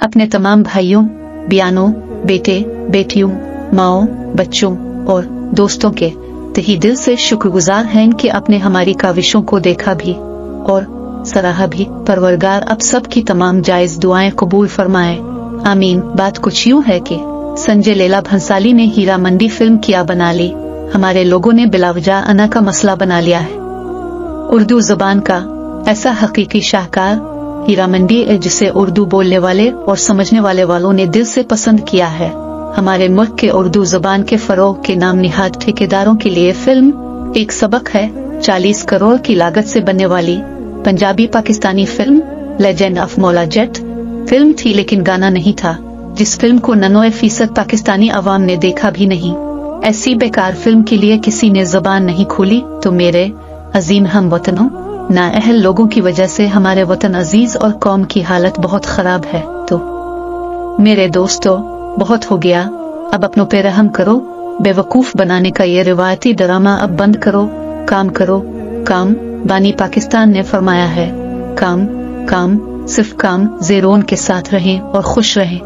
अपने तमाम भाइयों, बयानों, बेटे, बेटियों, माओ, बच्चों और दोस्तों के तहे दिल से शुक्रगुजार हैं कि आपने हमारी काविशों को देखा भी और सराहा भी। परवरगार अब सब की तमाम जायज दुआएं कबूल फरमाए, आमीन। बात कुछ यूं है कि संजय लीला भंसाली ने हीरा मंडी फिल्म क्या बना ली, हमारे लोगों ने बिलावजा अना का मसला बना लिया है। उर्दू जुबान का ऐसा हकीकी शाहकार हीरा मंडी है जिसे उर्दू बोलने वाले और समझने वालों ने दिल से पसंद किया है। हमारे मुल्क के उर्दू जुबान के फरोग के नाम निहाद ठेकेदारों के लिए फिल्म एक सबक है। 40 करोड़ की लागत से बनने वाली Punjabi Pakistani film legend of Maula Jatt film थी, लेकिन गाना नहीं था, जिस फिल्म को 99% पाकिस्तानी अवाम ने देखा भी नहीं। ऐसी बेकार फिल्म के लिए किसी ने जुबान नहीं खोली। तो मेरे अजीम हम वतनों, नाअहल लोगों की वजह से हमारे वतन अजीज और कौम की हालत बहुत खराब है। तो मेरे दोस्तों, बहुत हो गया, अब अपनों पे रहम करो। बेवकूफ बनाने का ये रिवायती ड्रामा अब बंद करो। काम करो काम। बानी पाकिस्तान ने फरमाया है, काम काम सिर्फ काम, ज़ेरोन के साथ रहें और खुश रहें।